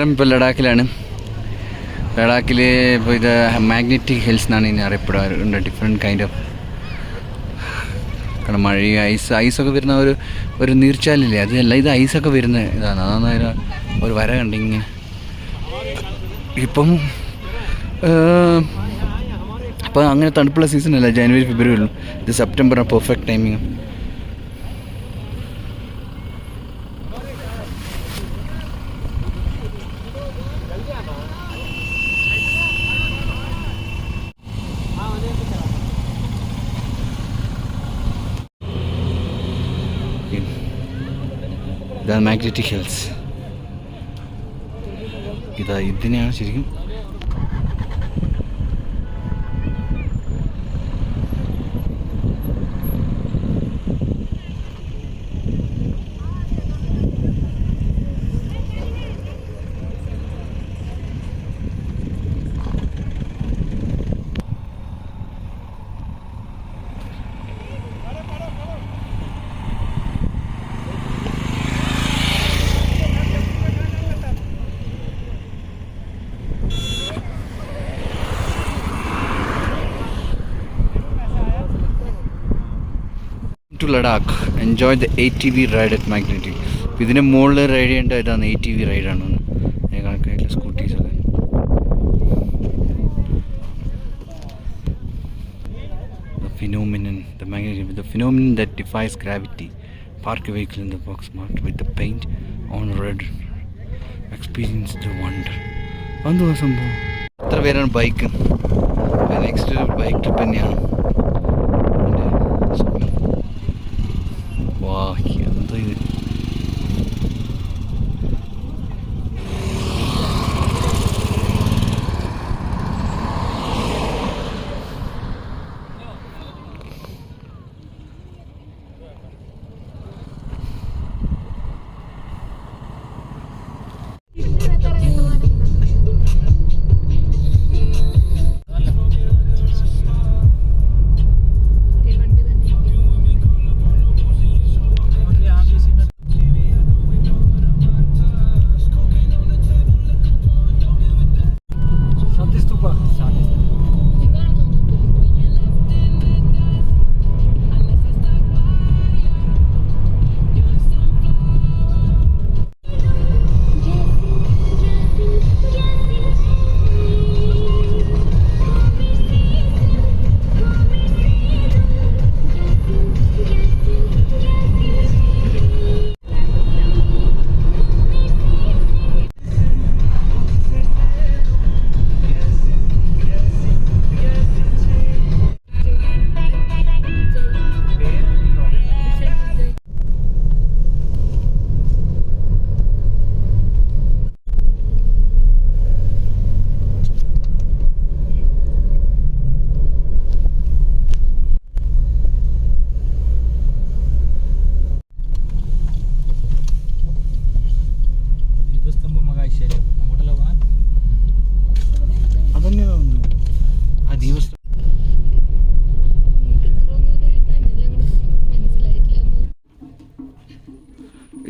നമസ്കാരം. ഇപ്പോൾ ലഡാക്കിലാണ്. ലഡാക്കിൽ ഇപ്പോൾ ഇത് മാഗ്നറ്റിക് ഹിൽസ് എന്നാണ് ഇനി അറിയപ്പെടാറുണ്ട്. ഡിഫറെൻറ്റ് കൈൻഡ് ഓഫ് കാരണം മഴ ഐസൊക്കെ വരുന്ന ഒരു നീർച്ചാലില്ലേ, അതല്ല, ഇത് ഐസൊക്കെ വരുന്ന ഇതാണ്. അതാണ് ഒരു വര കണ്ടിങ്ങനെ. ഇപ്പം അങ്ങനെ തണുപ്പുള്ള സീസണല്ല, ജനുവരി ഫെബ്രുവരി. ഇത് സെപ്റ്റംബറാണ് പെർഫെക്റ്റ് ടൈമിങ്. ഇതാണ് മാഗ്നറ്റിക് ഹിൽസ്. ഇതിനെയാണ് ശരിക്കും to Ladakh. Enjoy the ATV ride at Magnetic. ഇതിന് മുകളിൽ റൈഡ് ചെയ്യേണ്ട ഇതാണ് ATV റൈഡാണ്. കണക്കായിട്ടുള്ള സ്കൂട്ടീസൊക്കെ. The phenomenon that defies gravity. Park a vehicle in the box marked with the paint on red. Experience the wonder. അതെന്തുവാ സംഭവം? എത്ര പേരാണ് ബൈക്ക്? നെക്സ്റ്റ് ബൈക്ക് ട്രിപ്പ് തന്നെയാണ്. വാ, എന്താ ഇത്?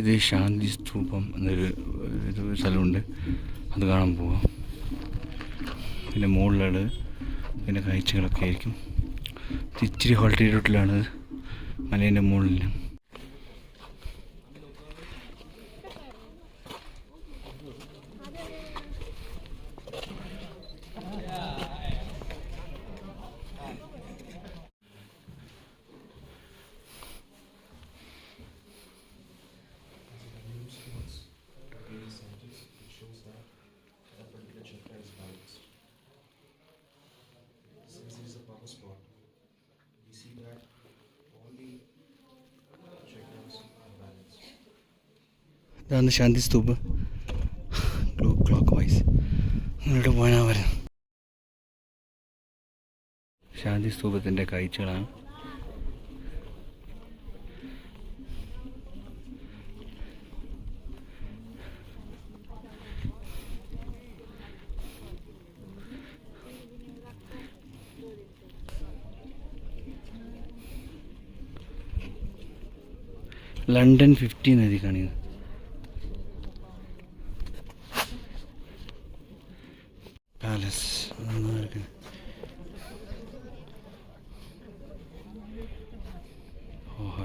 ഇത് ശാന്തി സ്തൂപം എന്നൊരു സ്ഥലമുണ്ട്, അത് കാണാൻ പോവാം. പിന്നെ മുകളിലാണ് പിന്നെ കാഴ്ചകളൊക്കെ ആയിരിക്കും. ഇച്ചിരി ഹോൾട്ടി റൂട്ടിലാണ്, മലേൻ്റെ മുകളിൽ. ഇതാണ് ശാന്തി സ്തൂപ്. ക്ലോക്ക് വൈസ് നിങ്ങളുടെ പോയാൽ വരാം. ശാന്തി സ്തൂപത്തിൻ്റെ കാഴ്ചകളാണ്. ലണ്ടൻ 50 നദി കാണിക്കുന്നത്.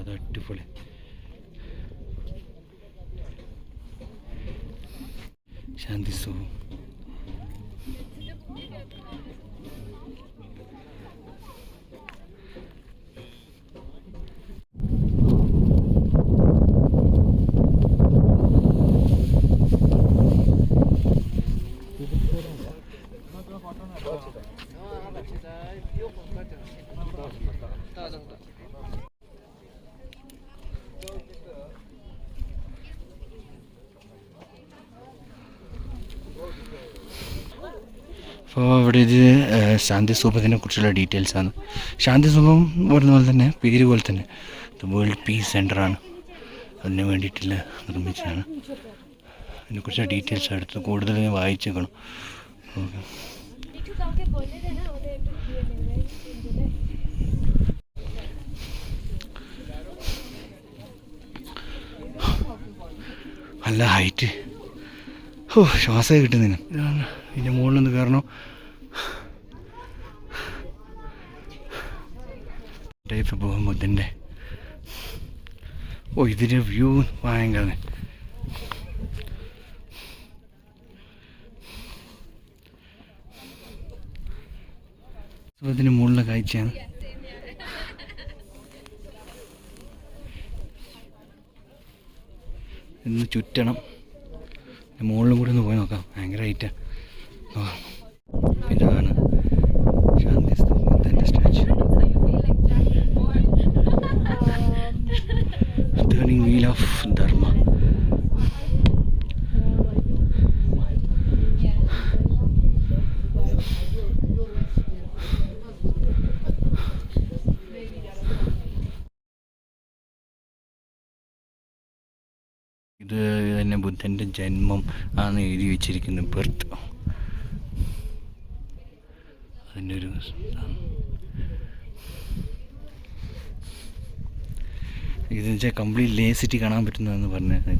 അത് അടിപൊളി. ശാന്തി സ്തൂപം. അപ്പോൾ ഇവിടെ ഇത് ശാന്തി സ്തൂപത്തിനെ കുറിച്ചുള്ള ഡീറ്റെയിൽസാണ്. ശാന്തി സ്തൂപം പറഞ്ഞ പോലെ തന്നെ പേര് പോലെ തന്നെ ഇത് വേൾഡ് പീസ് സെൻ്ററാണ്. അതിന് വേണ്ടിയിട്ടുള്ള നിർമ്മിച്ചതാണ്. അതിനെക്കുറിച്ചുള്ള ഡീറ്റെയിൽസ് എടുത്ത് കൂടുതൽ വായിച്ചേക്കണം. ഓക്കെ. നല്ല ഹൈറ്റ്. ശ്വാസമേ കിട്ടുന്നതിന്. ഇതാണ് ഇതിൻ്റെ മുകളിലൊന്ന് കയറണം. ടൈപ്പ് ബുദ്ധൻ്റെ. ഇതിൻ്റെ വ്യൂ ഭയങ്കര. ഇതിന് മുകളിലെ കാഴ്ചയാണ്. ഇന്ന് ചുറ്റണം. മുകളിലും കൂടി ഒന്ന് പോയി നോക്കാം. ഭയങ്കര ഹൈറ്റാണ്. ഇതാണ് ശാന്തി സ്തൂപത്തിൻ്റെ സ്റ്റാച്ചു. ടേണിംഗ് വീൽ ഓഫ് ധർമ്മ. ഇത് തന്നെ ബുദ്ധൻ്റെ ജന്മം ആണ് എഴുതി വെച്ചിരിക്കുന്നത്. ബർത്ത്. അതിൻ്റെ ഒരു ഇതെന്ന് വെച്ചാൽ കംപ്ലീറ്റ് ലേ സിറ്റി കാണാൻ പറ്റുന്നതെന്ന് പറഞ്ഞത്.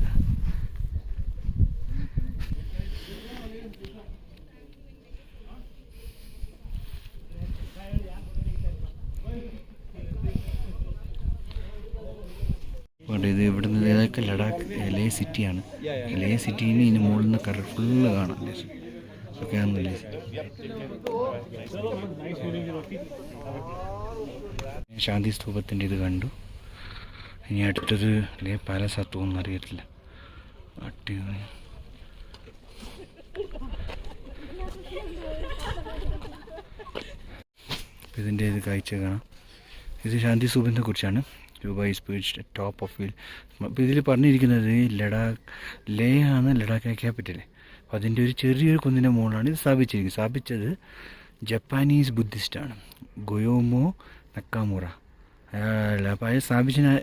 ഇത് ഇവിടുന്ന് ഏതൊക്കെ ലഡാക്ക് ലേ സിറ്റിയാണ്. ലേ സിറ്റീന് ഇതിന് മുകളിൽ നിന്ന് ഫുള്ള് കാണാം. ഒക്കെയാണ് ലേ സിറ്റി. ശാന്തി സ്തൂപത്തിൻ്റെ ഇത് കണ്ടു. ഇനി അടുത്തത് ലേ പാലസ് ആത്തോന്നും അറിയത്തില്ല. അടിപൊളി. ഇതിൻ്റെ ഇത് കാഴ്ച കാണാം. ഇത് ശാന്തി സ്തൂപത്തിനെ കുറിച്ചാണ്. രൂപ is perched at top of wheel. അപ്പോൾ ഇതിൽ പറഞ്ഞിരിക്കുന്നത് ലഡാക്ക് ലേ ആണ് ലഡാക്കിലെ ക്യാപിറ്റൽ. അപ്പോൾ അതിൻ്റെ ഒരു ചെറിയൊരു കുന്നിൻ്റെ മുകളിലാണ് ഇത് സ്ഥാപിച്ചിരിക്കുന്നത്. സ്ഥാപിച്ചത് ജപ്പാനീസ് ബുദ്ധിസ്റ്റാണ്, ഗൊയോമോ നക്കാമുറ. അപ്പോൾ അത്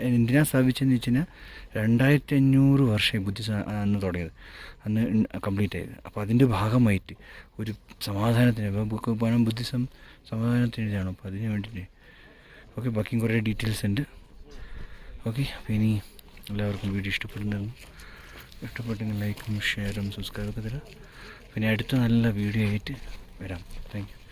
എന്തിനാണ് സ്ഥാപിച്ചതെന്ന് വെച്ച് കഴിഞ്ഞാൽ 2500 വർഷമായി ബുദ്ധിസം അന്ന് തുടങ്ങിയത്, അന്ന് കംപ്ലീറ്റ് ആയത്. അപ്പോൾ അതിൻ്റെ ഭാഗമായിട്ട് ഒരു സമാധാനത്തിന്, ഇപ്പോൾ ബുദ്ധിസം സമാധാനത്തിനാണ്. അപ്പോൾ അതിന് വേണ്ടിയിട്ട് ഓക്കെ. ബാക്കിയും കുറേ ഡീറ്റെയിൽസ് ഉണ്ട്. ഓക്കെ. അപ്പോൾ ഇനി എല്ലാവർക്കും വീഡിയോ ഇഷ്ടപ്പെട്ടെങ്കിൽ ലൈക്കും ഷെയറും സബ്സ്ക്രൈബൊക്കെ തരാം. പിന്നെ അടുത്ത നല്ല വീഡിയോ ആയിട്ട് വരാം. Thank you.